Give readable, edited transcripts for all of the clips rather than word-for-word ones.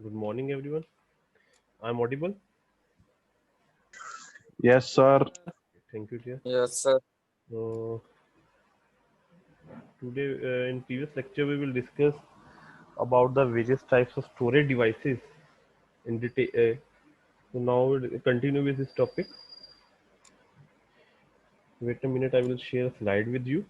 Good morning, everyone. I'm audible. Yes, sir. Thank you, dear. Yes, sir. So today, in previous lecture, we will discuss about the various types of storage devices in detail. So now we'll continue with this topic. Wait a minute, I will share a slide with you.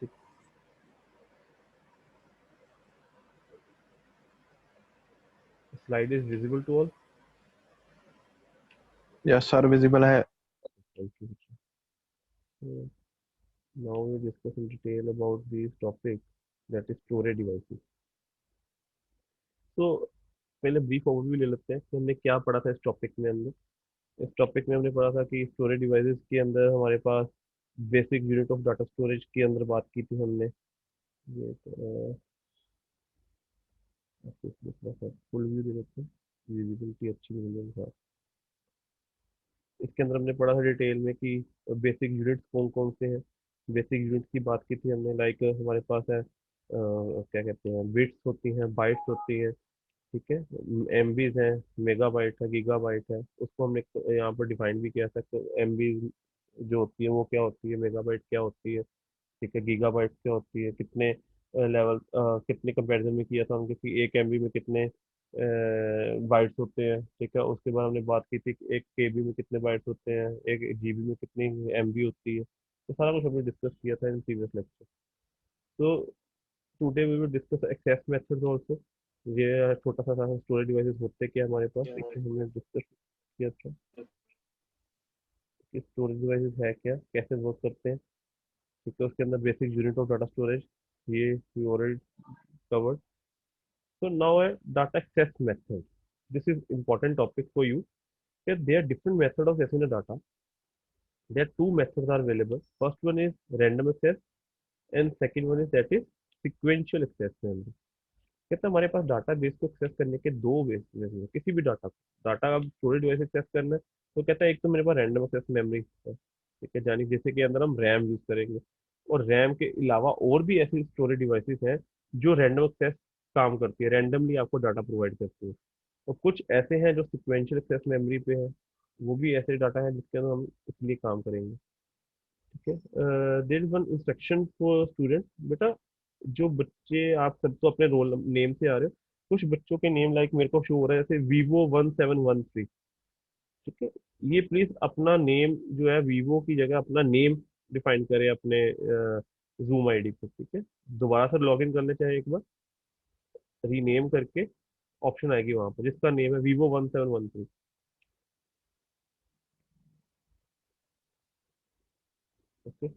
Six. The slide is visible to all. Yes, sir. Visible है. Thank you. So now we will discuss in detail about these topics, that is storage devices. तो पहले brief overview ले लेते हैं कि हमने क्या पढ़ा था इस टॉपिक में अंदर। इस टॉपिक में हमने पढ़ा था कि स्टोरेज डिवाइसेस के अंदर हमारे पास basic unit of data storage के अंदर बात की थी हमने। ये आपको इसमें थोड़ा सा फुल व्यू दे देते हैं, विजिबिलिटी अच्छी मिलेगी। इसके अंदर हमने पढ़ा था डिटेल में कि बेसिक यूनिट्स कौन कौन से हैं। बेसिक यूनिट्स की बात की थी हमने, लाइक हमारे पास है क्या कहते हैं, बिट्स होती हैं, बाइट्स होती हैं, ठीक है, एमबीज हैं, मेगाबाइट है, गीगाबाइट है। उसको हमने यहाँ पर डिफाइन भी किया था कि एमबी जो होती है वो क्या होती है, मेगाबाइट क्या होती है, ठीक है, गीगाबाइट क्या होती है, कितने लेवल कितने कंपैरिजन में किया था हमने कि एक एमबी में कितने बाइट्स होते हैं, ठीक है। उसके बाद हमने बात की थी कि एक केबी में कितने बाइट्स होते हैं, एक जीबी में कितनी एमबी होती है। तो सारा कुछ हमने डिस्कस किया था इन प्रीवियस लेक्चर। तो today we will discuss access methods also. ये छोटा सा स्टोरेज डिवाइसेस होते क्या हमारे पास, ठीक है, हमने डिस्कस किया था कि स्टोरेज डिवाइसेस है क्या, कैसे वर्क करते हैं, ठीक है। उसके अंदर basic unit of data storage, ये we already covered. So now a data access method. This is important topic for you. That there are different method of accessing the data. There are two methods are available. First one is random access and second one is that is sequential access memory. कहते हैं हमारे पास data base को access करने के दो base हैं। किसी भी डाटा अब स्टोरेज डिवाइस एक्सेस करना है तो कहता है एक तो मेरे पास रैंडम एक्सेस मेमोरी है, ठीक है, यानी जैसे कि अंदर हम रैम यूज करेंगे। और रैम के अलावा और भी ऐसी स्टोरेज डिवाइसेस हैं जो रैंडम एक्सेस काम करती है, रैंडमली आपको डाटा प्रोवाइड करती है। और कुछ ऐसे हैं जो सिक्वेंशियल एक्सेस मेमोरी पे है, वो भी ऐसे डाटा है जिसके अंदर हम इसलिए काम करेंगे, ठीक है। There is one instruction for student. बेटा जो बच्चे, आप सब तो अपने रोल नेम से आ रहे हो, कुछ बच्चों के नेम लाइक मेरे को शो हो रहा है जैसे vivo1713, ठीक है। ये प्लीज अपना नेम जो है वीवो की जगह अपना नेम डिफाइन करें अपने जूम आईडी पे, ठीक है। दोबारा से लॉग इन करने चाहे एक बार, रीनेम करके ऑप्शन आएगी वहां पर जिसका नेम है vivo1713। ओके।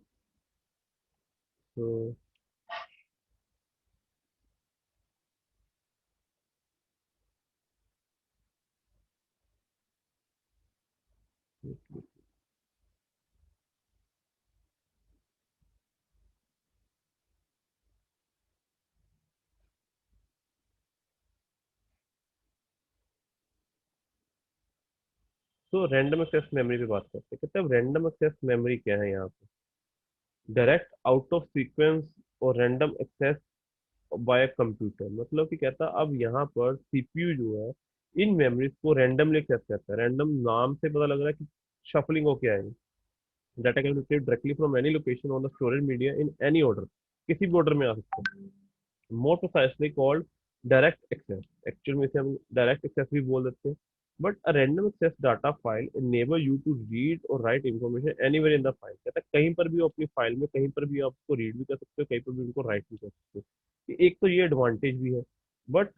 तो रैंडम एक्सेस मेमोरी पे बात करते हैं। कहते हैं रैंडम एक्सेस मेमोरी क्या है यहाँ पे, डायरेक्ट आउट ऑफ सीक्वेंस और रैंडम एक्सेस बाय कंप्यूटर। मतलब कि कहता है अब यहाँ पर सीपीयू जो है इन मेमोरीज को रैंडमली एक्सेस करता है। रैंडम नाम से पता लग रहा है कि शफलिंग हो क्या है। Data can be retrieved directly from any location on the storage media in any order, किसी भी ऑर्डर में आ सकता है। More precisely called direct access. Actual में इसे हम डायरेक्ट एक्सेस भी बोल देते हैं। But a random access data file enable you to read और write information anywhere in the file. कहता है कहीं पर भी आप अपनी फाइल में कहीं पर भी आप उसको रीड भी कर सकते हो, कहीं पर भी उनको राइट भी कर सकते हो। एक तो ये एडवांटेज भी है। बट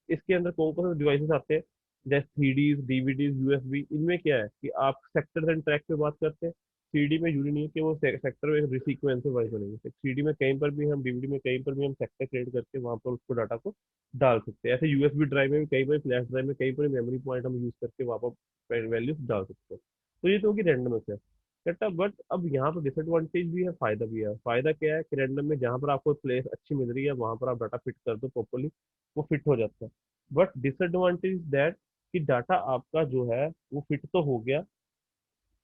इसके अंदर कौन कौन से डिवाइसेस आते हैं, जैसे थ्री डीज, डीवीडीज, यूएसबी। इनमें क्या है कि आप सेक्टर एंड ट्रैक पे बात करते हैं। थ्री में जरूरी नहीं है कि वो सेक्टर में सीक्वेंस में वाइज बनेंगे। थ्री में कहीं पर भी हम, डीवीडी में कहीं पर भी हम सेक्टर क्रिएट करके वहां पर उसको डाटा को डाल सकते हैं। ऐसे यूएसबी ड्राइव में भी कहीं पर, फ्लैश ड्राइव में कहीं पर मेमोरी पॉइंट हम यूज करके वहां पर वैल्यूज डाल सकते हैं। तो ये तो होगी रैंडम एक्सेस। कहता बट अब यहाँ पर डिसएडवांटेज भी है, फायदा भी है। फायदा क्या है कि रैंडम में जहाँ पर आपको प्लेस अच्छी मिल रही है वहां पर आप डाटा फिट कर दो प्रॉपरली, वो फिट हो जाता है। बट डिसएडवांटेज दैट कि डाटा आपका जो है वो फिट तो हो गया,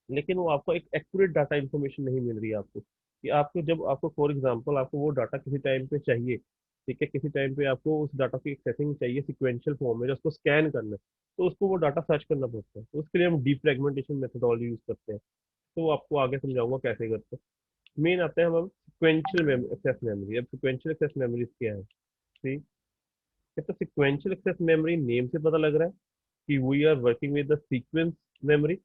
लेकिन वो आपको एक एक्यूरेट डाटा इन्फॉर्मेशन नहीं मिल रही है आपको, कि आपको जब आपको फॉर एग्जांपल आपको वो डाटा किसी टाइम पे चाहिए, ठीक है, किसी टाइम पे आपको उस डाटा की एक्सेसिंग चाहिए सिक्वेंशियल फॉर्म में, जो उसको स्कैन करना है, तो उसको वो डाटा सर्च करना पड़ता है। तो उसके लिए हम डीप फ्रेगमेंटेशन मेथोडोलॉजी यूज करते हैं। तो वो आपको आगे समझाऊंगा कैसे करते हैं। मेन आते हैं हम अब सिक्वेंशियल एक्सेस मेमोरी। अब सिक्वेंशियल एक्सेस मेमोरी क्या है? ठीक है, तो सिक्वेंशियल एक्सेस मेमोरी नेम से पता लग रहा है कि we are working with the sequence memory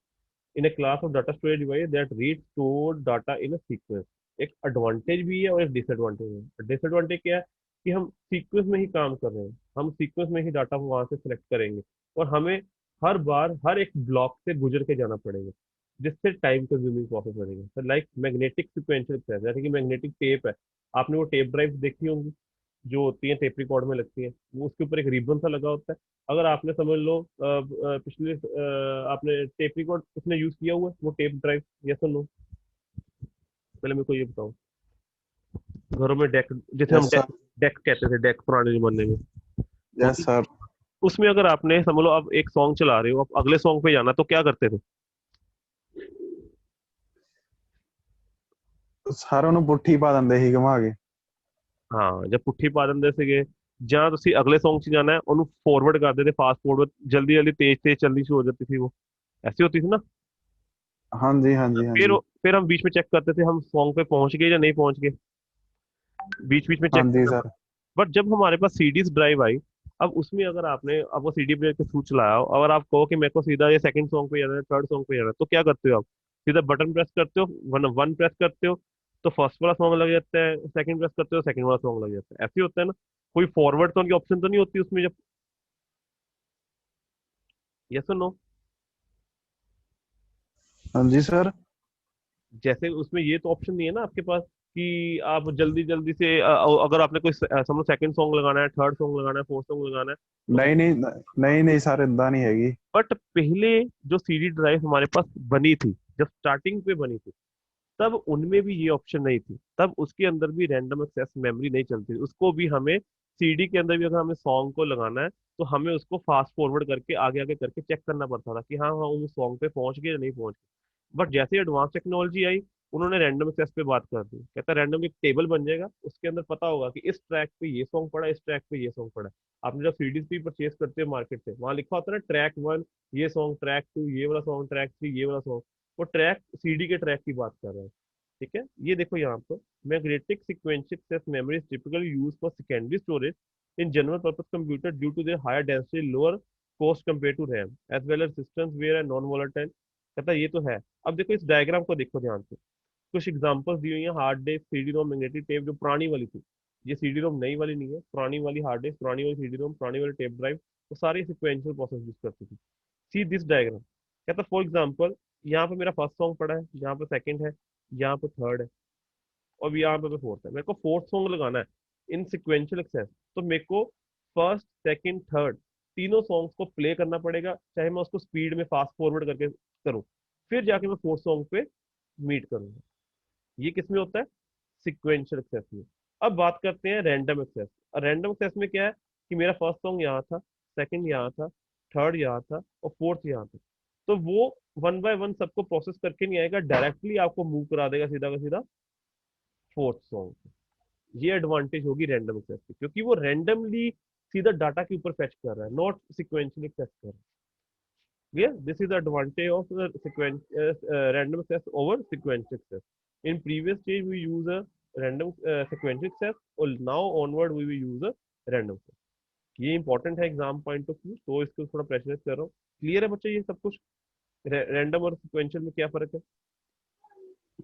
in a class of data storage device that read store data in a sequence. एक एडवांटेज भी है और एक डिसएडवांटेज है। डिसएडवांटेज क्या है कि हम सीक्वेंस में ही काम कर रहे हैं, हम सीक्वेंस में ही डाटा वहां से सिलेक्ट करेंगे, और हमें हर बार हर एक ब्लॉक से गुजर के जाना पड़ेगा, जिससे टाइम कंज्यूमिंग प्रोसेस बनेगा। Sir like magnetic sequential access, जैसे कि मैग्नेटिक टेप है, आपने वो टेप ड्राइव देखी होंगी जो होती है टेप रिकॉर्ड में लगती है, वो उसके ऊपर एक रिबन सा लगा होता है। अगर आपने समझ लो पिछले आपने टेप रिकॉर्ड किसने यूज किया हुआ है वो टेप ड्राइव, यस और नो? पहले मेरे को ये बताओ। घरों में डेक, जिसे हम यस सर। डेक कहते थे, डेक पुराने जमाने में यस होती थी। सर। उसमें अगर आपने समझ लो आप एक सॉन्ग चला रहे हो, आप अगले सॉन्ग पे जाना, तो क्या करते थे? ਸਾਰਿਆਂ ਨੂੰ ਪੁੱਠੀ ਪਾ ਦਿੰਦੇ ਸੀ ਘੁਮਾ ਕੇ। हाँ, जब पुट्ठी पा ਦਿੰਦੇ ਸੀਗੇ, ਜਾਂ ਤੁਸੀਂ अगले सॉन्ग 'ਚ जाना है ਉਹਨੂੰ फॉरवर्ड कर देते, फास्ट फॉरवर्ड, जल्दी जल्दी तेज तेज चलनी शुरू हो जाती थी वो, ऐसी होती थी ना। ਹਾਂਜੀ ਹਾਂਜੀ फिर ਹਾਂਜੀ। फिर हम बीच में चेक करते थे हम सॉन्ग पे पहुंच गए या नहीं पहुंच गए, बीच बीच में चेक ਹਾਂਜੀ करना सर। पड़ता। बट जब हमारे पास सीडीज ड्राइव आई, अब उसमें अगर आपने अब वो सीडी प्लेयर के थ्रू चलाया हो, अगर आप कहो कि मेरे को सीधा ये सेकंड सॉन्ग पे जाना है, थर्ड सॉन्ग पे जाना है, तो क्या करते हो आप? सीधा बटन प्रेस करते हो, वन वन प्रेस करते हो, तो फर्स्ट वाला सॉन्ग लग जाता है, सेकंड प्रेस करते हो, सेकंड वाला सॉन्ग लग जाता है। ऐसे ही होता है ना? कोई फॉरवर्ड तो की ऑप्शन तो नहीं होती उसमें जब, यस और नो? ਹਾਂਜੀ सर। जैसे उसमें ये तो ऑप्शन नहीं है ना आपके पास कि आप जल्दी जल्दी से अगर आपने कोई समझो सेकंड सॉन्ग लगाना है, थर्ड सॉन्ग लगाना है, फोर्थ सॉन्ग लगाना है, तो नहीं नहीं नहीं नहीं सर, इदां नहीं हैगी। बट पहले जो सीडी ड्राइव हमारे पास बनी थी, जब स्टार्टिंग पे बनी थी, तब उनमें भी ये ऑप्शन नहीं थी, तब उसके अंदर भी रैंडम एक्सेस मेमोरी नहीं चलती थी, उसको भी हमें सीडी के अंदर भी अगर हमें सॉन्ग को लगाना है, तो हमें उसको फास्ट फॉरवर्ड करके आगे आगे करके चेक करना पड़ता था कि हाँ हाँ उस सॉन्ग पे पहुंच गए या नहीं पहुंच गए। बट जैसे एडवांस टेक्नोलॉजी आई, उन्होंने रैंडम एक्सेस पे बात कर दी, कहता रैंडम एक टेबल बन जाएगा, उसके अंदर पता होगा कि इस ट्रैक पे ये सॉन्ग पड़ा है, इस ट्रैक पे ये सॉन्ग पड़ा है। आपने जब सीडीज भी परचेज करते हो मार्केट से, वहां लिखा होता है ना ट्रैक वन ये सॉन्ग, ट्रैक टू ये वाला सॉन्ग, ट्रैक थ्री ये वाला सॉन्ग। वो ट्रैक सीडी के ट्रैक की बात कर रहा है। ठीक है, ये देखो यहाँ पर magnetic sequential access memory is typically used for secondary storage in general purpose computer due to their higher density, lower cost compare to RAM as well as systems where are non volatile. कहता है ये तो है। अब देखो इस diagram को देखो ध्यान से, कुछ एग्जांपल्स दी हुई हैं, hard disc, CD ROM, magnetic tape, जो पुरानी वाली थी। ये सीडी रोम नई वाली नहीं है, पुरानी वाली हार्ड डिस्क, पुरानी वाली सीडी रोम, पुरानी वाली टेप ड्राइव, वो सारी सिक्वेंशियल प्रोसेस यूज करती थी। सी दिस डायग्राम, कहता फॉर एग्जांपल यहाँ पे मेरा फर्स्ट सॉन्ग पड़ा है, यहाँ पे सेकंड है, यहाँ पे थर्ड है, और यहाँ पे फोर्थ है। मेरे को फोर्थ सॉन्ग लगाना है इन सिक्वेंशियल एक्सेस, तो मेरे को फर्स्ट सेकंड थर्ड तीनों सॉन्ग्स को प्ले करना पड़ेगा, चाहे मैं उसको स्पीड में फास्ट फॉरवर्ड करके करूँ, फिर जाके मैं फोर्थ सॉन्ग पे मीट करूंगा। ये किस में होता है? सिक्वेंशियल एक्सेस में। अब बात करते हैं रैंडम एक्सेस। रैंडम एक्सेस में क्या है कि मेरा फर्स्ट सॉन्ग यहाँ था, सेकंड यहाँ था, थर्ड यहाँ था, और फोर्थ यहाँ था, तो वो वन बाय वन सबको प्रोसेस करके नहीं आएगा, डायरेक्टली आपको मूव करा देगा सीधा का सीधा फोर्थ सॉन्ग। ये एडवांटेज होगी रैंडम एक्सेस की, क्योंकि वो रैंडमली सीधा डाटा के ऊपर फेच कर रहा है, नॉट सिक्वेंशियली फेच कर रहा है। Yeah, this is the advantage of the random access over sequential access. In previous stage, we use a random sequential access, or now onward we will use a random access. ये important है exam point of view, तो इसको थोड़ा pressurise कर रहा हूँ। Clear है बच्चे ये सब कुछ? रैंडम और सिक्वेंशियल में क्या फर्क है?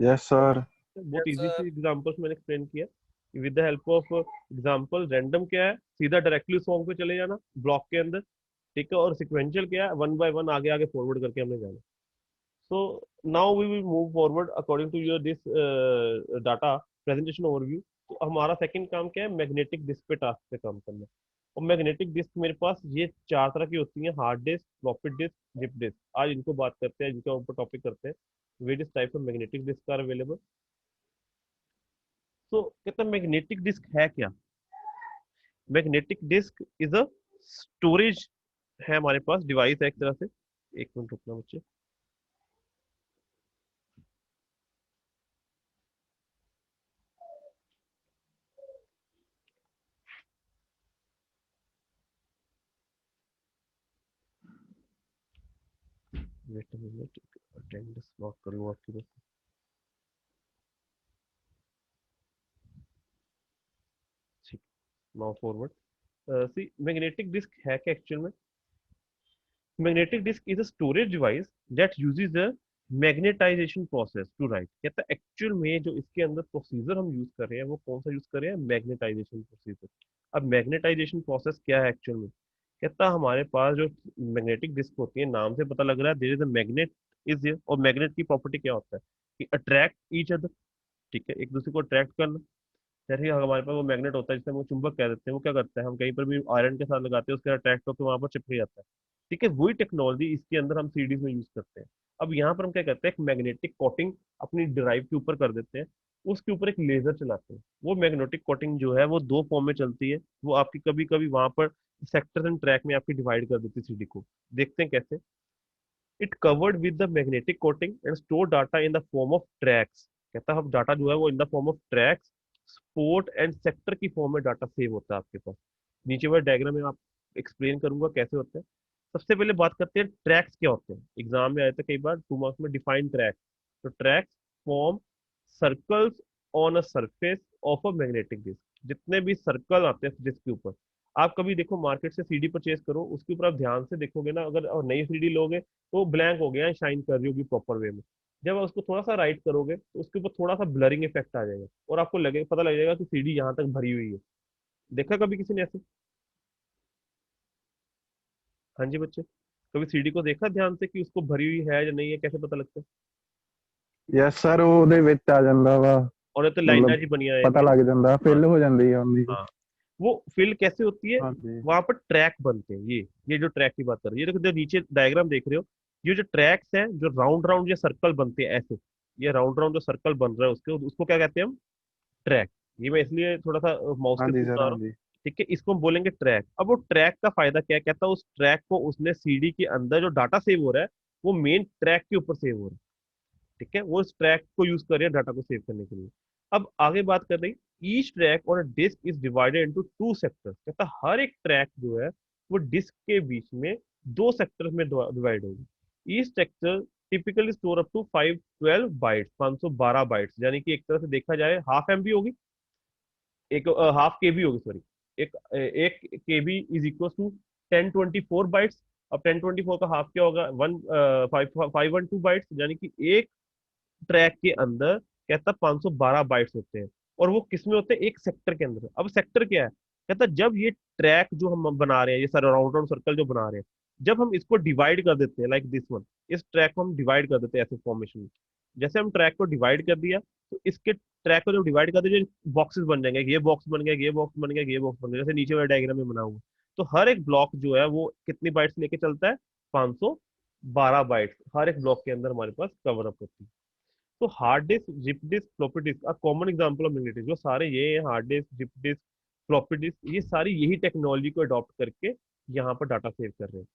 Yes sir. बहुत इजी सी एग्जांपल्स मैंने एक्सप्लेन किया। With the help of example, random क्या है, सीधा डायरेक्टली सॉन्ग पे चले जाना ब्लॉक के अंदर, ठीक है, और सिक्वेंशियल क्या है, वन बाय वन आगे आगे फॉरवर्ड करके हमने जाना। So now we will move forward according to your this data presentation overview। तो हमारा सेकंड काम क्या है? मैग्नेटिक डिस्क पे टास्क पे काम करना। और मैग्नेटिक डिस्क मेरे पास ये चार तरह की होती हैं, hard disc, floppy disc, zip disc. आज इनको बात करते हैं, इनके ऊपर टॉपिक करते हैं। Various types of magnetic disk are available. तो कहता है मैग्नेटिक डिस्क है क्या? Magnetic disk is a storage है हमारे पास, डिवाइस है एक तरह से। एक मिनट रुकना बच्चे। Wait a minute, attendance note कर लूँ आपकी बस। ठीक, now forward. See magnetic disk है क्या एक्चुअल में? Magnetic disk is a storage device that uses a magnetisation process to write. कहता है एक्चुअल में जो इसके अंदर प्रोसीजर हम यूज कर रहे हैं वो कौन सा यूज कर रहे हैं? Magnetisation procedure. अब मैग्नेटाइजेशन प्रोसेस क्या है एक्चुअल में? कहता है हमारे पास जो मैग्नेटिक डिस्क होती है, नाम से पता लग रहा है there is a magnet is here. और मैग्नेट की प्रॉपर्टी क्या होता है? कि अट्रैक्ट ईच अदर। ठीक है, एक दूसरे को अट्रैक्ट करना। जैसे ही हमारे पास वो मैग्नेट होता है जिसे हम वो चुंबक कह देते हैं, वो क्या करता है, हम कहीं पर भी आयरन के साथ लगाते हैं उसके अट्रैक्ट होकर वहां पर चिपक जाता है। ठीक है, वही टेक्नोलॉजी इसके अंदर हम सीडीज में यूज करते हैं। अब यहाँ पर हम क्या करते हैं, एक मैग्नेटिक कोटिंग अपनी ड्राइव के ऊपर कर देते हैं। उसके ऊपर एक लेजर चलाते हैं। वो मैग्नेटिक कोटिंग जो है वो दो फॉर्म में चलती है। वो आपकी कभी कभी वहां पर सेक्टर एंड ट्रैक में आपकी डिवाइड कर देती है सीडी को। देखते हैं कैसे। It covered with the magnetic coating and store data in the form of tracks. कहता है अब डाटा जो है वो in the form of tracks, sport and sector की फॉर्म में डाटा सेव होता है आपके पास। नीचे वाले डायग्राम में आप एक्सप्लेन करूंगा कैसे होते हैं। सबसे पहले बात करते हैं ट्रैक्स क्या होते हैं। एग्जाम में आए थे कई बार 2 मार्क्स में, डिफाइन ट्रैक। तो tracks form circles on a surface of a magnetic disk. जितने भी सर्कल आते हैं डिस्क के ऊपर, आप कभी देखो मार्केट से सीडी परचेज करो, उसके ऊपर आप ध्यान से देखोगे ना, अगर और नई सीडी लोगे तो ब्लैंक हो गया, शाइन कर रही होगी प्रॉपर वे में। जब आप उसको थोड़ा सा राइट करोगे तो उसके ऊपर थोड़ा सा ब्लरिंग इफेक्ट आ जाएगा और आपको लगे पता लग जाएगा कि सीडी यहाँ तक भरी हुई है। देखा कभी किसी ने ऐसे? हाँ जी बच्चे, कभी सीडी को देखा ध्यान से कि उसको भरी हुई है या नहीं है, कैसे पता लगता है? ਯੈਸ ਸਰ ਉਹਦੇ ਵਿੱਚ ਆ ਜਾਂਦਾ ਵਾ और ये तो ਮਤਲਬ लाइना जी बनी आ ਪਤਾ जाती है ਲੱਗ ना। ਜਾਂਦਾ हाँ ਫਿਲ ਹੋ ਜਾਂਦੀ ਆ ਉਹਦੀ। हाँ, वो फील्ड कैसे होती है? ਹਾਂਜੀ वहां पर ट्रैक बनते हैं। ये जो ट्रैक की बात कर रही है, ये देखो जो नीचे डायग्राम देख रहे हो, ये जो ट्रैक्स हैं जो राउंड राउंड ये सर्कल बनते हैं ऐसे, ये राउंड राउंड जो सर्कल बन रहा है उसके उसको क्या कहते हैं हम? ट्रैक। ये मैं इसलिए थोड़ा सा माउस के ਹਾਂਜੀ थ्रू सर बता रहा हूँ। ਹਾਂਜੀ ठीक है, इसको हम बोलेंगे ट्रैक। अब वो ट्रैक का फायदा क्या है? कहता है उस ट्रैक को उसने सीडी के अंदर जो डाटा सेव हो रहा है वो मेन ट्रैक के ऊपर सेव हो रहा है। ठीक है, वो इस ट्रैक को यूज कर रहे हैं डाटा को सेव करने के लिए। अब आगे बात कर रही, ईच ट्रैक और disk is divided into two sectors. कहता है हर एक ट्रैक जो है वो डिस्क के बीच में दो सेक्टर्स में डिवाइड होगी। Each sector typically store up to 512 bytes, 512 bytes, यानी कि एक तरह से देखा जाए हाफ एमबी होगी, एक हाफ केबी होगी सॉरी। एक केबी इज इक्वल टू 1024 बाइट्स। अब 1024 का हाफ क्या होगा? 512 बाइट्स, यानी कि एक ट्रैक के अंदर कहता 512 बाइट्स होते हैं। और वो किसमें होते हैं? एक सेक्टर के अंदर। अब सेक्टर क्या है? कहता जब ये ट्रैक जो हम बना रहे हैं, ये सारे राउंड राउंड सर्कल जो बना रहे हैं, जब हम इसको डिवाइड कर देते हैं लाइक दिस वन, इस ट्रैक को हम डिवाइड कर देते हैं ऐसे फॉर्मेशन में। जैसे हम ट्रैक को डिवाइड कर दिया तो इसके ट्रैक को जब डिवाइड कर दिया बॉक्सेस बन जाएंगे, ये बॉक्स बन गया, ये बॉक्स बन गया, ये बॉक्स बन गया, जैसे नीचे वाले डायग्राम में बना हुआ। तो हर एक ब्लॉक जो है वो कितनी बाइट्स लेके चलता है? 512 बाइट्स हर एक ब्लॉक के अंदर हमारे पास कवर अप होती है। तो hard disk, zip disk, floppy disk are common example of magnetic. जो सारे ये हैं, hard disk, zip disk, floppy disk, ये सारी यही टेक्नोलॉजी को अडॉप्ट करके यहाँ पर डाटा सेव कर रहे हैं।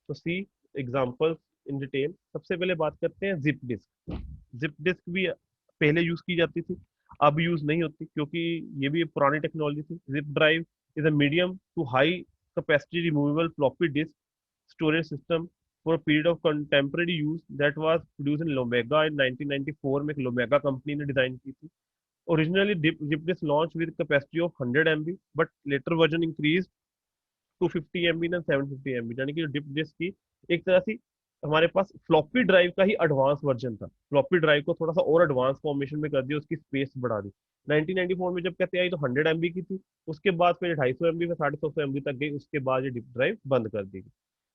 तो सी एग्जांपल्स इन डिटेल। सबसे पहले बात करते हैं जिप डिस्क। जिप डिस्क भी पहले यूज की जाती थी, अब यूज नहीं होती क्योंकि ये भी एक पुरानी टेक्नोलॉजी थी। Zip drive is a medium to high capacity removable floppy disk storage system for a period of contemporary use that was produced in Lomega in 1994 में एक Lomega कंपनी ने डिजाइन की थी। Originally zip disk launched with capacity of 100 MB but later version increased to 50 MB and 750 MB, यानी कि dip disc की एक तरह से हमारे पास फ्लॉपी ड्राइव का ही एडवांस वर्जन था। फ्लॉपी ड्राइव को थोड़ा सा और एडवांस फॉर्मेशन में कर दिया, उसकी स्पेस बढ़ा दी। 1994 में जब कहते आई तो 100 MB की थी, उसके बाद फिर 250 MB से 350 MB तक गई, उसके बाद ये डिप ड्राइव बंद कर दी गई।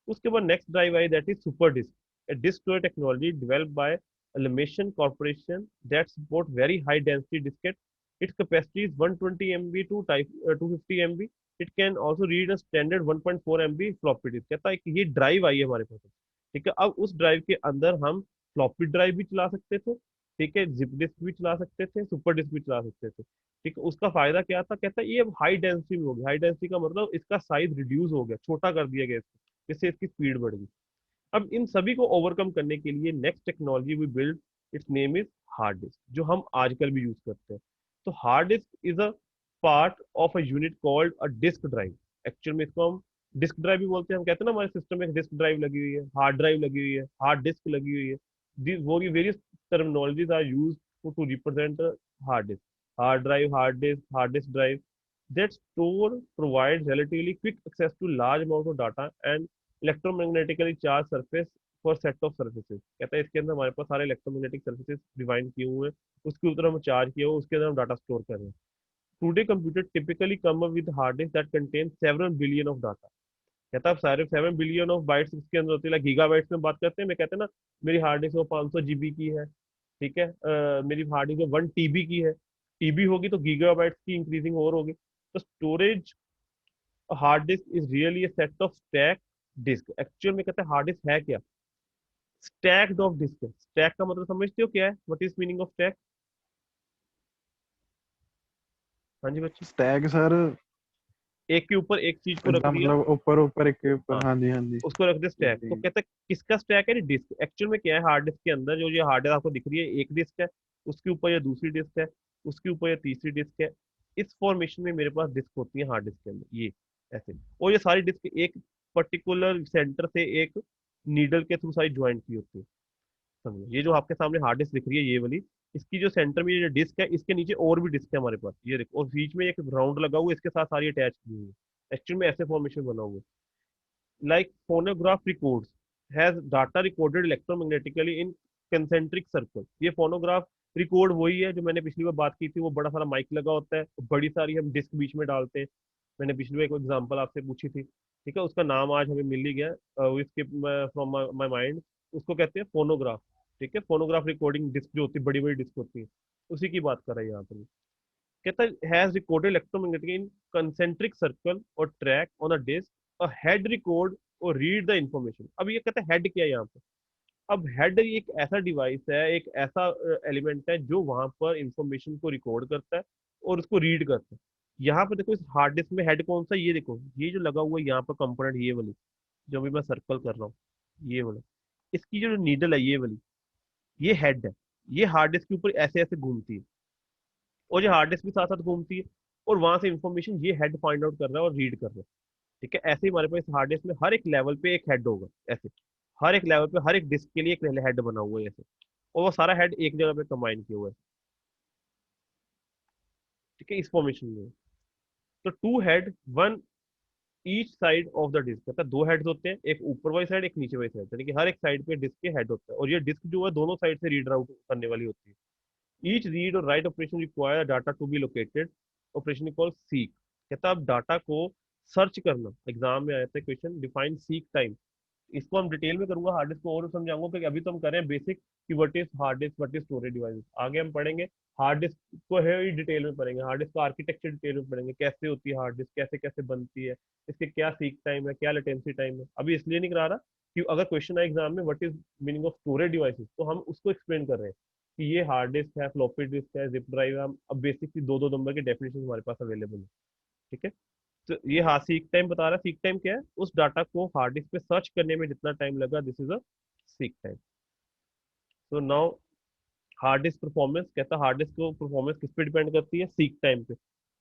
उसके बाद नेक्स्ट ड्राइव आई that is super disk, a disk storage technology developed by Alimation Corporation that support very high density diskette. Its capacity is 120 MB to type 250 MB. It can also read a standard 1.4 MB floppy disk। कहता है कि ये drive आई है हमारे पास। ठीक है, अब उस ड्राइव के अंदर हम फ्लॉपी ड्राइव भी चला सकते थे, ठीक है, जिप डिस्क भी चला सकते थे, सुपर डिस्क भी चला सकते थे, ठीक है। उसका फायदा क्या था, कहता है ये अब हाई डेंसिटी में हो गया। हाई डेंसिटी का मतलब इसका साइज रिड्यूस हो गया, छोटा कर दिया गया इसको, जिससे इसकी स्पीड बढ़ गई। अब इन सभी को ओवरकम करने के लिए next technology we build, its name is hard disk, जो हम आजकल भी यूज करते हैं। तो hard disk is a part of a unit called a disk drive. Actual में इसको हम डिस्क ड्राइव भी बोलते हैं। हम कहते हैं ना हमारे सिस्टम में एक डिस्क ड्राइव लगी हुई है, हार्ड ड्राइव लगी हुई है, हार्ड डिस्क लगी हुई है। वो various terminologies are use to represent hard disk. Hard disk drive that store provides relatively quick access to large amount of data and electromagnetically charged surface for set of surfaces। कहता है इसके अंदर हमारे पास सारे इलेक्ट्रोमैग्नेटिक सर्फेसेस डिफाइन किए हुए हैं, उसके ऊपर हम चार्ज किए हुए, उसके अंदर हम डाटा स्टोर कर रहे हैं। Today computer typically come up with hard disk that contain 7 billion of data. कहता है अब सारे 7 बिलियन ऑफ बाइट्स इसके अंदर होती है। गीगा बाइट्स में बात करते हैं, मैं कहते हैं ना मेरी हार्ड डिस्क वो 500 GB की है, ठीक है, मेरी हार्ड डिस्क 1 TB की है। टीबी होगी तो गीगा बाइट्स की इंक्रीजिंग और होगी। तो storage hard disk is really a set of stack disk. Actual में कहते हैं हार्ड डिस्क है क्या, स्टैक्ड ऑफ डिस्क है। स्टैक का मतलब समझते हो क्या है, what is meaning of stack? हाँ जी बच्चे। स्टैक सर, एक के ऊपर एक चीज को रख इतना दिया, मतलब ऊपर ऊपर एक के ऊपर, हाँ, हाँ जी हाँ जी। उसको रख दे स्टैक। तो जी। कहते हैं किसका स्टैक है, डिस्क। एक्चुअल में क्या है, हार्ड डिस्क के अंदर जो ये हार्ड डिस्क आपको दिख रही है, एक डिस्क है, उसके ऊपर ये दूसरी डिस्क है, उसके ऊपर ये तीसरी डिस्क है। इस फॉर्मेशन में मेरे पास डिस्क होती है हार्ड डिस्क के अंदर, ये ऐसे। और ये सारी डिस्क एक पर्टिकुलर सेंटर से एक नीडल के थ्रू सारी ज्वाइंट की होती है। समझो, ये जो आपके सामने हार्ड डिस्क दिख रही है ये वाली, इसकी जो सेंटर में ये जो डिस्क है, इसके नीचे और भी डिस्क है हमारे पास, ये देखो, और बीच में एक राउंड लगा हुआ है, इसके साथ सारी अटैच की हुई है। एक्चुअल में ऐसे फॉर्मेशन बना हुआ है। Like phonograph records has data recorded electromagnetically in concentric circle। ये फोनोग्राफ रिकॉर्ड वही है जो मैंने पिछली बार बात की थी, वो बड़ा सारा माइक लगा होता है, बड़ी सारी हम डिस्क बीच में डालते हैं। मैंने पिछली बार एक एग्जांपल आपसे पूछी थी, ठीक है, उसका नाम आज हमें मिल ही गया, स्किप फ्रॉम माय माइंड। उसको कहते हैं फोनोग्राफ, ठीक है। फोनोग्राफ रिकॉर्डिंग डिस्क जो होती है, बड़ी बड़ी डिस्क होती है, उसी की बात कर रहे हैं यहाँ पर। कहता है has recorded electromagnetic in concentric circle or track on a disk, a head record और रीड द इंफॉर्मेशन। अब ये कहता है हेड क्या है यहाँ पे। अब हेड एक ऐसा डिवाइस है, एक ऐसा एलिमेंट है जो वहां पर इंफॉर्मेशन को रिकॉर्ड करता है और उसको रीड करता है। यहाँ पर देखो, इस हार्ड डिस्क में हेड कौन सा, ये देखो, ये जो लगा हुआ है यहाँ पर कंपोनेंट, ये वाली जो भी मैं सर्कल कर रहा हूँ, ये वाला, इसकी जो नीडल है ये वाली, ये हेड है। ये हार्ड डिस्क के ऊपर ऐसे ऐसे घूमती है, और ये हार्ड डिस्क भी साथ साथ घूमती है, और वहां से इंफॉर्मेशन ये हेड फाइंड आउट कर रहा है और रीड कर रहा है, ठीक है। ऐसे ही हमारे पास हार्ड डिस्क में हर एक लेवल पे एक हेड होगा, ऐसे हर एक लेवल पे हर एक डिस्क के लिए एक हेड बना हुआ है ऐसे, और वो सारा हेड एक जगह पे कंबाइन किया हुआ है, ठीक है, इस फॉर्मेशन में। तो two head, one each side of the disk, मतलब दो हेड्स होते हैं, एक ऊपर वाली साइड, एक नीचे वाली साइड, यानी कि हर एक साइड पे डिस्क के हेड होता है, और ये डिस्क जो है दोनों साइड से रीड आउट करने वाली होती है। ईच रीड और write operation require data to be located, operation call seek. कहता है अब डाटा को सर्च करना, एग्जाम में आया था क्वेश्चन, डिफाइन सीक टाइम। इसको हम डिटेल में करूंगा, हार्ड डिस्क को और समझाऊंगा, क्योंकि अभी तो हम कर रहे हैं बेसिक कि what is hard disc, what is storage device. आगे हम पढ़ेंगे हार्ड डिस्क को, है ही डिटेल में पढ़ेंगे, हार्ड डिस्क का आर्किटेक्चर डिटेल में पढ़ेंगे, कैसे होती है हार्ड डिस्क, कैसे कैसे बनती है, इसके क्या सीक टाइम है, क्या लेटेंसी टाइम है। अभी इसलिए नहीं करा रहा कि अगर क्वेश्चन आए एग्जाम में what is meaning of storage devices, तो हम उसको एक्सप्लेन कर रहे हैं कि ये हार्ड डिस्क है, फ्लॉपी डिस्क है, जिप ड्राइव है। हम अब बेसिकली दो दो नंबर के डेफिनेशन हमारे पास अवेलेबल है, ठीक है। तो ये हाँ सीक टाइम बता रहा है। सीक टाइम क्या है, उस डाटा को हार्ड डिस्क पे सर्च करने में जितना टाइम लगा, this is a seek time. तो नाउ हार्ड डिस्क परफॉर्मेंस, कहता है हार्ड डिस्क को परफॉर्मेंस किस पे डिपेंड करती है, सीक टाइम पे।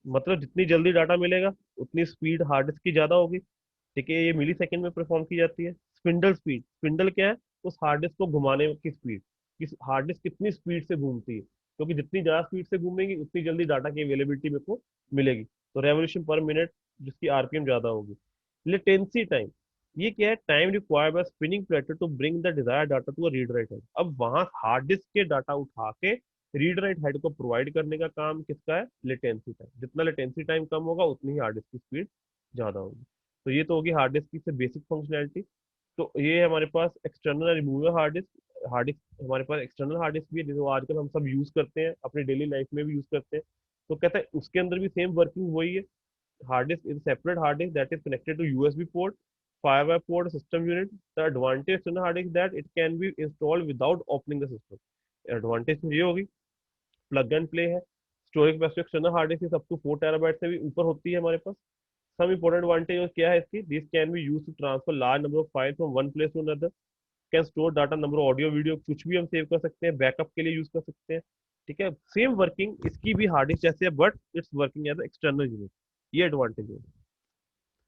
मतलब जितनी जल्दी डाटा मिलेगा उतनी स्पीड हार्ड डिस्क की ज्यादा होगी, ठीक है। ये मिली सेकेंड में परफॉर्म की जाती है। स्पिंडल स्पीड, स्पिंडल क्या है, उस हार्ड डिस्क को घुमाने की स्पीड, कि हार्ड डिस्क कितनी स्पीड से घूमती है, क्योंकि जितनी ज्यादा स्पीड से घूमेगी उतनी जल्दी डाटा की अवेलेबिलिटी मेरे को मिलेगी। तो रेवोल्यूशन पर मिनट, जिसकी आरपीएम ज्यादा होगी। लेटेंसी टाइम, ये क्या है, time required by spinning platter to bring the desired data to a read write head. अब वहां हार्ड डिस्क के डाटा उठा के रीड राइट हेड को प्रोवाइड करने का काम किसका है, लेटेंसी टाइम। जितना लेटेंसी टाइम कम होगा उतनी ही हार्ड डिस्क की स्पीड ज्यादा होगी। तो ये तो होगी हार्ड डिस्क की से बेसिक फंक्शनैलिटी। तो ये है हमारे पास external removable hard disk. Hard disk हमारे पास एक्सटर्नल हार्ड डिस्क भी है, जो आजकल हम सब यूज करते हैं, अपनी डेली लाइफ में भी यूज करते हैं। तो कहता है उसके अंदर भी सेम वर्किंग वही है। Hard disk is separate hard disk that is connected to USB port firewire port system unit. The advantage external hard disk that it can be installed without opening the system. Advantage ये होगी, plug and play है। Storage capacity external hard disk up to 4 TB से भी ऊपर होती है हमारे पास। Some important advantage क्या है इसकी, this can be use to transfer large number of file from one place to another, can store data, number audio video कुछ भी हम सेव कर सकते हैं, बैकअप के लिए यूज कर सकते हैं। ठीक है, सेम वर्किंग इसकी भी हार्ड डिस्क जैसे है, but it's working as external unit, ये एडवांटेज है।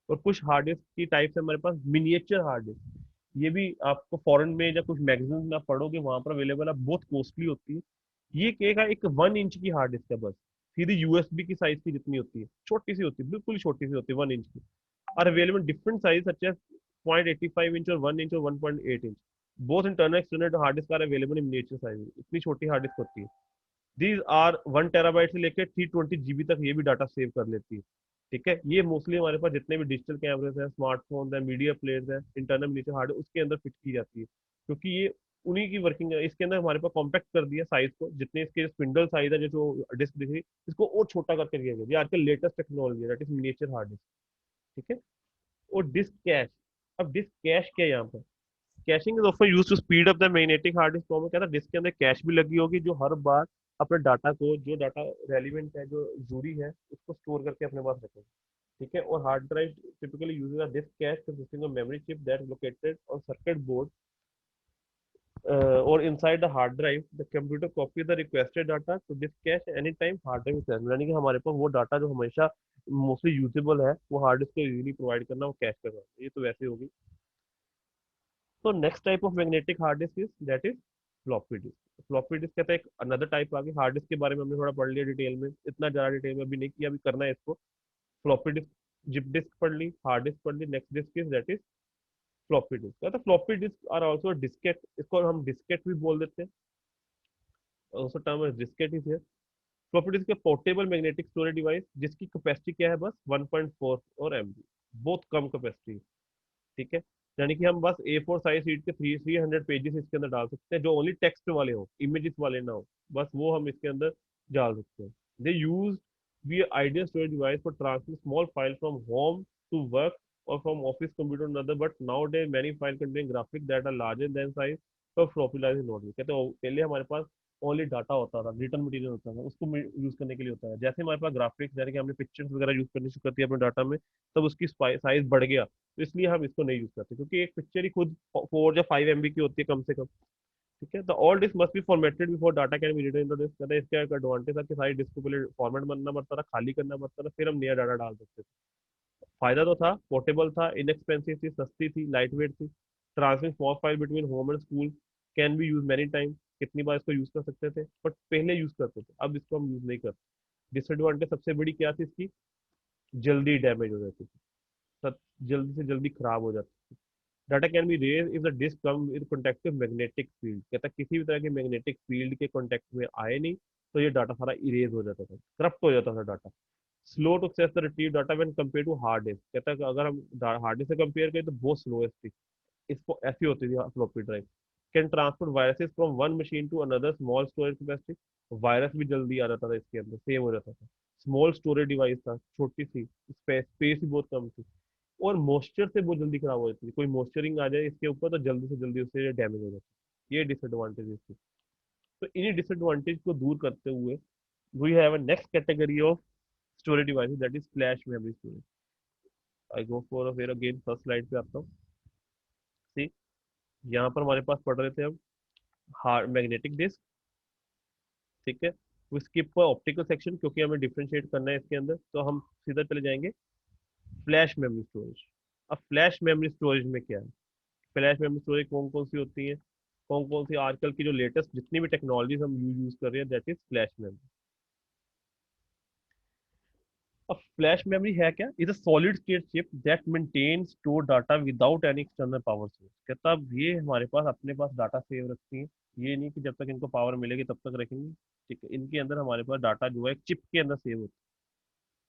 और कुछ हार्ड डिस्क की टाइप्स है हमारे पास, मिनिएचर हार्ड डिस्क, ये भी आपको फॉरेन में या कुछ मैगजीन में आप पढ़ोगे वहां पर अवेलेबल है, बहुत कॉस्टली होती है। ये क्या है, एक 1 इंच की हार्ड डिस्क है बस, सीधी यूएसबी की साइज की जितनी होती है, छोटी सी होती है, बिल्कुल ही छोटी सी होती है, 1 इंच की। Are available different size such as 0.85 inch और 1 इंच और 1.8 inch. Both internal external hard disk are available in miniature size, इतनी छोटी हार्ड डिस्क होती है। दीज आर 1 TB से लेकर 320 GB तक ये भी डाटा सेव कर लेती है। ठीक है, ये मोस्टली हमारे पास जितने भी डिजिटल कैमरेज हैं, स्मार्टफोन है, मीडिया प्लेयर्स है, इंटरनल मिनिएचर हार्ड उसके अंदर फिट की जाती है, क्योंकि ये उन्हीं की वर्किंग है। इसके अंदर हमारे पास कॉम्पैक्ट कर दिया साइज को, जितने इसके स्पिंडल साइज है, जो डिस्क दिख रही है, इसको और छोटा करके दिया गया। ये आजकल लेटेस्ट टेक्नोलॉजी है, that is miniature hard disk. ठीक है, और डिस्क कैश। अब डिस्क कैश क्या है यहाँ पर, caching is often used to speed up the magnetic hard disk. तो मैं कहता डिस्क के अंदर कैश भी लगी होगी, जो हर बार अपने डाटा को, जो डाटा रेलिवेंट है, जो जरूरी है, उसको स्टोर करके अपने पास रखें। ठीक है, और hard drive typically uses a disk cache consisting of memory chip that is located on circuit board or inside the hard drive. The computer copies the requested data to disk cache anytime hard drive is present। यानी कि हमारे पास वो data जो हमेशा mostly usable है, वो hard disk को easily provide करना, वो कैश करना, ये तो वैसे होगी। तो next type of magnetic hard disk is that is floppy disc. Floppy disk कहता है एक अनदर टाइप आ गई। हार्ड डिस्क के बारे में हमने थोड़ा पढ़ लिया डिटेल में, इतना ज्यादा डिटेल में अभी नहीं किया, अभी करना है इसको। फ्लॉपी डिस्क, जिप डिस्क पढ़ ली, हार्ड डिस्क पढ़ ली, next disk is that is floppy disk. कहता है floppy disk are also diskette, इसको हम डिस्केट भी बोल देते हैं, also term is disket is here। Floppy disk portable magnetic storage device जिसकी कैपेसिटी क्या है, बस 1.4 और MB, बहुत कम कैपेसिटी। ठीक है, यानी कि हम बस A4 साइज शीट के 300 पेजेस इसके अंदर डाल सकते हैं, जो ओनली टेक्स्ट वाले हो, इमेजेस वाले ना हो, बस वो हम इसके अंदर डाल सकते हैं। They use be ideal storage device for transfer small file from home to work or from office computer another, but now day many file contain graphic that are larger than size for floppy lies not. कहते हैं पहले हमारे पास only data होता था, return material होता था, उसको use करने के लिए होता है। जैसे हमारे पास ग्राफिक्स, जैसे कि हमने पिक्चर्स वगैरह यूज करनी शुरू करती है अपने डाटा में, तब उसकी साइज बढ़ गया, तो इसलिए हम इसको नहीं यूज करते, क्योंकि एक पिक्चर ही खुद 4 या 5 MB की होती है कम से कम। ठीक है, तो all disk must be formatted before data can be written in the disk. कहते हैं इसका एक एडवांटेज था कि सारी डिस्क को पहले फॉर्मेट बनना पड़ता था, खाली करना पड़ता था, फिर हम नया डाटा डाल सकते थे। फायदा तो था, पोर्टेबल था, इनएक्सपेंसिव थी, सस्ती थी, लाइट वेट थी, transfer small file between home and school, can be use many time, कितनी बार इसको यूज कर सकते थे, बट पहले यूज करते थे, अब इसको हम यूज नहीं करते। डिसएडवांटेज सबसे बड़ी क्या थी इसकी, जल्दी डैमेज हो जाती थी, जल्दी से जल्दी खराब हो जाती थी। Data can be raise if the disk come with conductive magnetic field. कहता किसी भी तरह के मैग्नेटिक फील्ड के कॉन्टेक्ट में आए नहीं, तो ये डाटा सारा इरेज हो जाता था, करप्ट हो जाता था data. Slow to access the retrieve data when compare to hard disk. कहता है कि अगर हम हार्ड डिस्क से कंपेयर करें तो बहुत स्लो है इसकी, इसको ऐसी होती थी floppy drive. Can transfer viruses from one machine to another, small storage capacity. Virus भी जल्दी आ जाता था इसके अंदर, सेव हो जाता था। स्मॉल स्टोरेज डिवाइस था, छोटी सी स्पेस भी बहुत कम थी, और मॉइस्चर से बहुत जल्दी खराब हो जाती है, कोई मॉइस्चरिंग आ जाए इसके ऊपर तो जल्दी से जल्दी उससे डैमेज हो जाती है। ये डिसएडवांटेज इसकी। तो इन्हीं डिसएडवांटेज को दूर करते हुए we have a next category of storage devices that is flash memory storage. I go for फिर अगेन फर्स्ट स्लाइड पे आता हूँ। सी, यहाँ पर हमारे पास पढ़ रहे थे हम हार्ड मैग्नेटिक डिस्क। ठीक है, वो स्किप पर ऑप्टिकल सेक्शन, क्योंकि हमें डिफरेंशिएट करना है इसके अंदर, तो हम सीधा चले जाएंगे फ्लैश मेमोरी स्टोरेज। अब फ्लैश मेमोरी स्टोरेज में क्या है, फ्लैश मेमोरी स्टोरेज कौन कौन सी होती है, कौन कौन सी आजकल की जो लेटेस्ट जितनी भी टेक्नोलॉजीज हम यूज कर रहे हैं, दैट इज फ्लैश मेमोरी। अब फ्लैश मेमोरी है क्या, is a solid state chip that maintain store data without any external power source. कहता अब ये हमारे पास अपने पास डाटा सेव रखती है, ये नहीं कि जब तक इनको पावर मिलेगी तब तक रखेंगे। ठीक है, इनके अंदर हमारे पास डाटा जो है चिप के अंदर सेव होता है।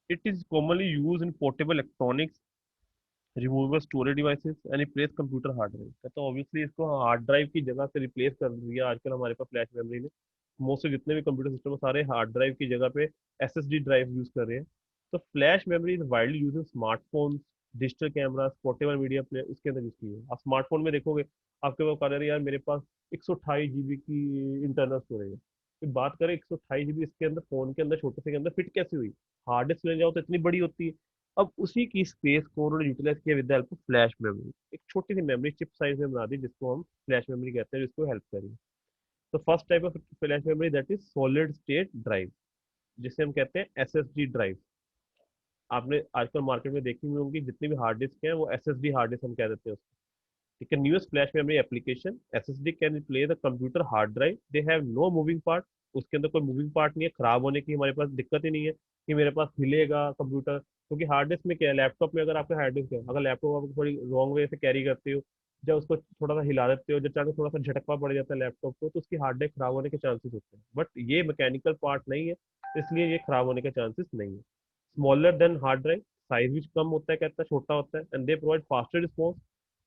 It is commonly use in portable electronics, removable storage devices and replace computer hard drive. कहता ऑब्वियसली इसको हार्ड ड्राइव की जगह से रिप्लेस कर दिया आजकल हमारे पास फ्लैश मेमोरी ने। मोस्टली जितने भी कंप्यूटर सिस्टम है सारे हार्ड ड्राइव की जगह पे SSD ड्राइव यूज कर रहे हैं। तो flash memory is widely use in smartphones, digital camera, portable media player उसके अंदर यूज की है। आप स्मार्टफोन में देखोगे आपके पास कह रहे यार मेरे पास 128 GB की इंटरनल स्टोरेज है। फिर बात करें 128 GB इसके अंदर फोन के अंदर छोटे से के अंदर फिट कैसे हुई? हार्ड डिस्क ले जाओ तो इतनी बड़ी होती है। अब उसी की स्पेस को उन्होंने यूटिलाइज किया with the help of flash memory. एक छोटी सी मेमोरी चिप साइज में बना दी जिसको हम फ्लैश मेमोरी कहते हैं, जिसको हेल्प करेगी। तो first type of flash memory that is solid state drive, जिसे हम कहते हैं एसएसडी ड्राइव। आपने आजकल मार्केट में देखी हुई होंगी जितनी भी हार्ड डिस्क हैं वो एसएसडी हार्ड डिस्क हम कह देते हैं उसको। ठीक है, newest flash memory application SSD can replace the computer hard drive, they have no moving part. उसके अंदर कोई मूविंग पार्ट नहीं है, खराब होने की हमारे पास दिक्कत ही नहीं है कि मेरे पास हिलेगा कंप्यूटर। क्योंकि हार्ड डिस्क में क्या है, लैपटॉप में अगर आपका हार्ड डिस्क है, अगर लैपटॉप आप थोड़ी रॉन्ग वे से कैरी करते हो, जब उसको थोड़ा सा हिला देते हो, जब चाहे थोड़ा सा झटका पड़ जाता है लैपटॉप को, तो उसकी हार्ड डिस्क खराब होने के चांसेस होते हैं। बट ये मैकेनिकल पार्ट नहीं है, इसलिए ये खराब होने के चांसेस नहीं है। Smaller than hard drive, size भी कम होता है, कहता है छोटा होता है, and they provide faster response,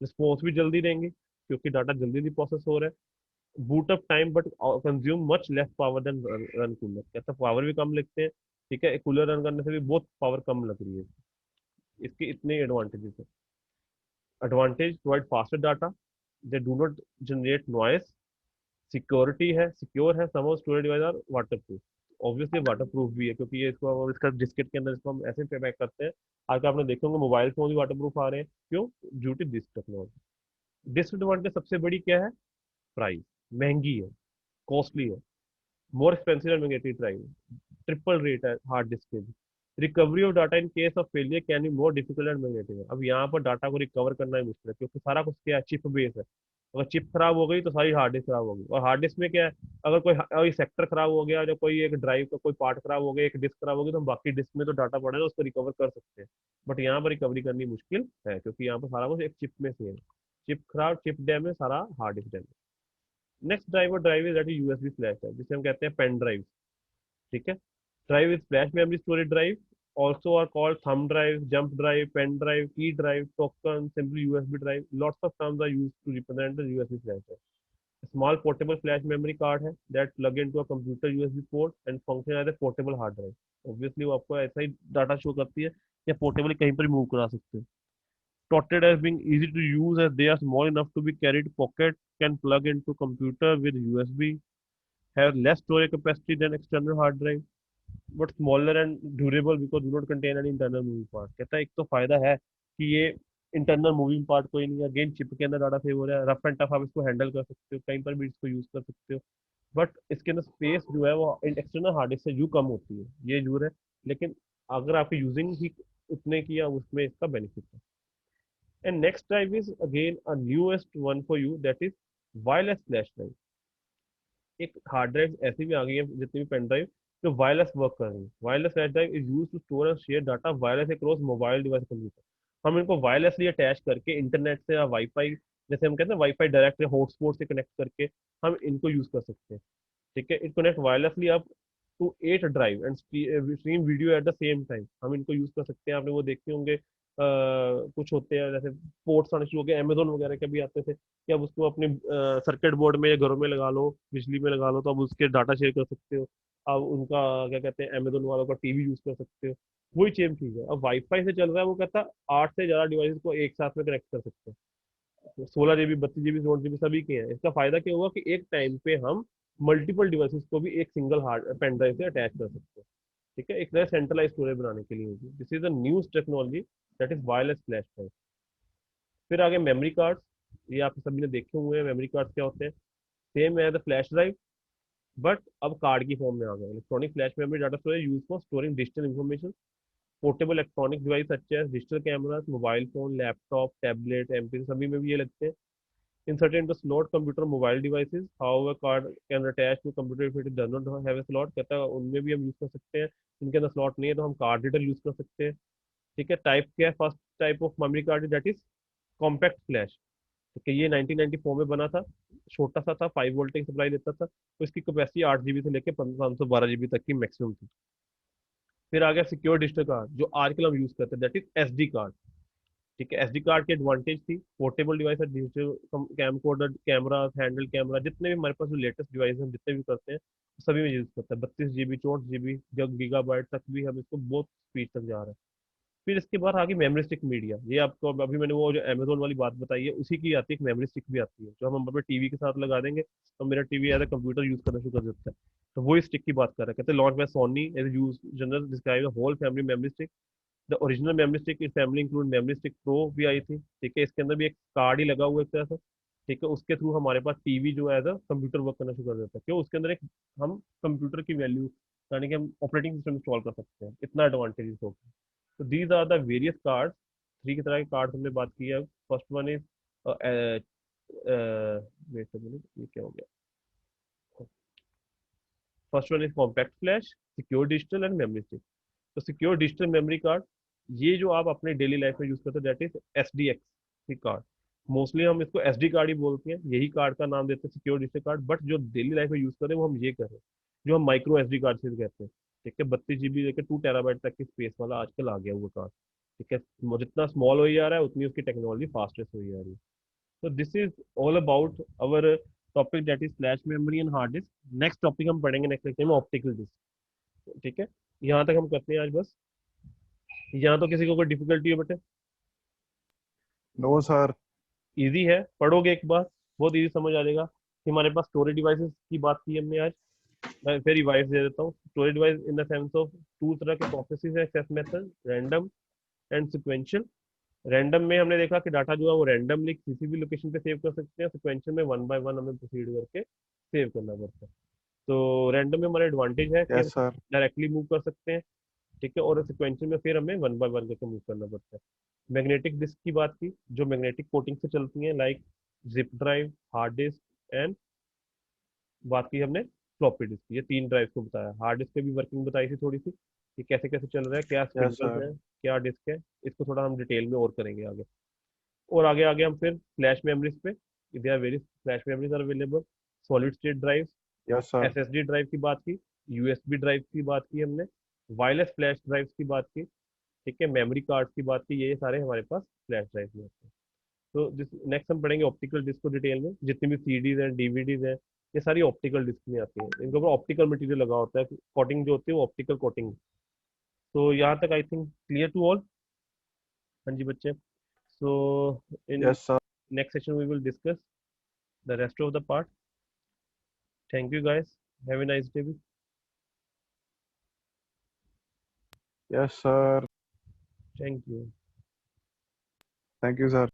response भी जल्दी देंगे क्योंकि डाटा जल्दी जल्दी प्रोसेस हो रहा है। Boot up time but consume much less power than run cooler, कहता है पावर भी कम लगते हैं। ठीक है, कूलर रन करने से भी बहुत पावर कम लग रही है। इसके इतने एडवांटेजेस है। Advantage provide faster data, they do not generate noise, security है, सिक्योर है, some of storage device are water proof. Obviously water proof भी है क्योंकि ये इसको और इसका डिस्केट के अंदर इसको हम ऐसे पैक करते हैं। आगे आपने देखे होंगे मोबाइल फोन भी वाटर प्रूफ आ रहे हैं, क्यों? Due to this technology. Disadvantage सबसे बड़ी क्या है? प्राइस, महंगी है, कॉस्टली है, more expensive and magnetic drive, triple rate है हार्ड डिस्क के भी। Recovery of data in case of failure can be more difficult and magnetic. अब यहाँ पर डाटा को रिकवर करना ही मुश्किल है क्योंकि सारा कुछ क्या है, चिप बेस है। अगर चिप खराब हो गई तो सारी हार्ड डिस्क खराब होगी। और हार्ड डिस्क में क्या है, अगर कोई सेक्टर खराब हो गया, जो कोई एक ड्राइव का कोई पार्ट खराब हो गया, एक डिस्क खराब हो गई, तो हम बाकी डिस्क में तो डाटा पड़ा है उसको रिकवर कर सकते हैं। बट यहाँ पर रिकवरी करनी मुश्किल है क्योंकि यहाँ पर सारा कुछ एक चिप में से है। चिप खराब, चिप डैमेज, सारा hard disk damage. Next drive is that USB flash है, जिसे हम कहते हैं पेन ड्राइव। ठीक है, drive is flash memory storage drive, also are called thumb drive, jump drive, pen drive, key drive, token, simply USB drive. Lots of terms are used to represent the USB flash drive. A small portable flash memory card है that plug into a computer USB port and function as a portable hard drive. Obviously वो आपको ऐसा ही data show करती है या portable कहीं पर move करा सकते हैं। Touted as being easy to use as they are small enough to be carried pocket, can plug into computer with USB, have less storage capacity than external hard drive, but smaller and durable because do not contain any internal moving part. कहता है एक तो फायदा है कि ये internal moving part कोई नहीं है, अगेन चिप के अंदर डाटा सेव हो रहा है, रफ एंड टफ आप इसको हैंडल कर सकते हो, कहीं पर भी इसको यूज कर सकते हो। बट इसके अंदर स्पेस जो है वो एक्सटर्नल हार्ड डिस्क से यू कम होती है, ये जरूर है। लेकिन अगर आपकी यूजिंग ही उतने की है उसमें इसका बेनिफिट है। And next drive is again a newest one for you, that is wireless flash drive. एक हार्ड ड्राइव ऐसी भी आ गई है जितनी भी पेन ड्राइव जो वायरलेस वर्क कर रही है। Wireless flash drive is use to store and share data wireless across mobile device computer. हम इनको वायरलेसली अटैच करके इंटरनेट से या वाईफाई, जैसे हम कहते हैं वाईफाई डायरेक्ट हॉटस्पॉट से कनेक्ट करके हम इनको यूज कर सकते हैं। ठीक है, it connect wirelessly up to 8 drive and stream video at the same time. हम इनको यूज कर सकते हैं। आपने वो देखे होंगे कुछ होते हैं जैसे पोर्ट्स आने शुरू हो गए, अमेजोन वगैरह के भी आते थे कि अब उसको अपने सर्किट बोर्ड में या घरों में लगा लो, बिजली में लगा लो, तो अब उसके डाटा शेयर कर सकते हो। अब उनका क्या कहते हैं, अमेजोन वालों का टीवी यूज कर सकते हो। वही सेम चीज है, अब वाईफाई से चल रहा है, वो कहता है 8 से ज्यादा डिवाइस को एक साथ में कनेक्ट कर सकते हैं। 16 GB, 32 GB, 16 GB सभी के हैं। इसका फायदा क्या हुआ कि एक टाइम पे हम मल्टीपल डिवाइसेस को भी एक सिंगल हार्ड पेन ड्राइव से अटैच कर सकते हैं। ठीक है, एक तरह सेंट्रलाइज स्टोरेज बनाने के लिए होगी। This is the news technology that is wireless flash drive. फिर आगे मेमोरी कार्ड्स, ये आप सभी ने देखे हुए हैं। मेमोरी कार्ड्स क्या होते हैं? सेम है द फ्लैश ड्राइव, बट अब कार्ड की फॉर्म में आ गए। Electronic flash memory data storage use for storing digital information, portable electronic device such as digital cameras, mobile phone, laptop, tablet, MP, सभी में भी ये लगते हैं। Inserted into slot computer mobile devices, however card can attach to computer if it does not have a slot। कहता है उनमें भी हम यूज कर सकते हैं, उनके अंदर स्लॉट नहीं है तो हम कार्ड रीडर यूज कर सकते हैं। ठीक है, टाइप क्या है? First type of memory card that is compact flash. ठीक है, ये 1994 में बना था, छोटा सा था, 5 वोल्ट की सप्लाई देता था, तो इसकी कैपेसिटी 8 GB से लेकर 512 GB तक की मैक्सिमम थी। फिर आ गया सिक्योर डिजिटल कार्ड जो आजकल हम यूज करते हैं, दैट इज एसडी कार्ड। ठीक है, एसडी कार्ड की एडवांटेज थी, पोर्टेबल डिवाइस है, digital camcorder, camera, handle camera, जितने भी हमारे पास जो लेटेस्ट डिवाइस हम जितने भी करते हैं सभी में यूज करते हैं। 32 GB, 64 GB, जब गीगाबाइट तक भी हम इसको बहुत स्पीड तक जा रहे हैं। फिर इसके बाद आगे मेमोरी स्टिक मीडिया, ये आपको अभी मैंने वो जो अमेजोन वाली बात बताई है उसी की आती है, एक मेमोरी स्टिक भी आती है जो हम अपने टीवी के साथ लगा देंगे तो मेरा TV as a computer use करना शुरू कर देता है। तो वो इस स्टिक की बात कर रहे हैं, कहते हैं launch by Sony as use general describe the whole family memory stick. The original memory stick इस family include memory stick pro भी आई थी, ठीक है, इसके अंदर भी एक कार्ड ही लगा हुआ है एक तरह से, ठीक है, उसके थ्रू हमारे पास टीवी जो है एज अ कंप्यूटर वर्क करना शुरू कर देता है, क्यों, उसके अंदर एक हम कंप्यूटर की वैल्यू यानी कि हम ऑपरेटिंग सिस्टम इंस्टॉल कर सकते हैं, इतना एडवांटेजेस हो गया। तो these are the various cards, three की तरह के कार्ड्स हमने बात की है। First one is wait a minute, ये क्या हो गया, first one is compact flash, secure digital and memory stick. तो सिक्योर डिजिटल मेमोरी कार्ड, ये जो आप अपने डेली लाइफ में यूज करते हो that is S D x की कार्ड। मोस्टली हम इसको एस डी कार्ड ही बोलते हैं, यही कार्ड का नाम देते हैं सिक्योर डिजिटल कार्ड, बट जो डेली लाइफ में यूज कर रहे हैं वो हम ये कर रहे हैं, जो हम माइक्रो एस डी कार्ड से कहते हैं, ठीक है, 32 GB लेकर 2 TB तक की स्पेस वाला आजकल आ गया हुआ कार्ड, ठीक है, जितना स्मॉल हो जा रहा है उतनी उसकी टेक्नोलॉजी फास्टेस्ट हो जा रही है। तो this is all about our topic that is flash memory and hard disk. Next topic हम पढ़ेंगे नेक्स्ट लेक्चर में ऑप्टिकल डिस्क, ठीक है, यहाँ तक हम करते हैं आज बस। यहाँ तो किसी को कोई डिफिकल्टी है बेटे? No sir. इजी है, पढ़ोगे एक बार बहुत इजी समझ आ जाएगा कि हमारे पास स्टोरेज डिवाइसेस की बात की हमने आज। मैं फिर रिवाइज दे देता हूँ। Storage device in the sense of two तरह के प्रोसेसेस है access method, random and sequential. Random में हमने देखा कि डाटा जो है वो रैंडमली किसी भी लोकेशन पे सेव कर सकते हैं, सिक्वेंशियल में वन बाय वन हमें प्रोसीड करके सेव करना पड़ता है। तो रैंडम में हमारा एडवांटेज है कि हम यस सर। डायरेक्टली मूव कर सकते हैं, ठीक है, और सिक्वेंशियल में फिर हमें वन बाय वन करके मूव करना पड़ता है। मैग्नेटिक डिस्क की बात की, जो मैग्नेटिक कोटिंग से चलती हैं, like zip drive, hard disk and बात की हमने फ्लॉपी डिस्क, ये तीन ड्राइव को बताया। हार्ड डिस्क की भी वर्किंग बताई थी थोड़ी सी कि कैसे कैसे चल रहा है, क्या यस स्पिंडल्स सर। हैं, क्या डिस्क है, इसको थोड़ा हम डिटेल में और करेंगे आगे। और आगे आगे हम फिर फ्लैश मेमोरीज पे, they are very flash memories are available, solid state drive, yes sir. SSD drive की बात की, यूएसबी ड्राइव की बात की हमने, वायरलेस फ्लैश ड्राइव की बात की, ठीक है, मेमोरी कार्ड की बात की, ये सारे हमारे पास फ्लैश ड्राइव में होते हैं। तो जिस नेक्स्ट हम पढ़ेंगे ऑप्टिकल डिस्क को डिटेल में, जितनी भी सीडीज हैं डीवीडीज हैं ये सारी ऑप्टिकल डिस्क में आती हैं, इनके ऊपर ऑप्टिकल मटेरियल लगा होता है, कोटिंग जो होती है वो ऑप्टिकल कोटिंग। तो यहाँ तक I think clear to all. हाँ जी बच्चे, सो इन yes sir. Next session we will discuss the rest of the part. Thank you guys, have a nice day. Yes sir. Thank you. Thank you sir.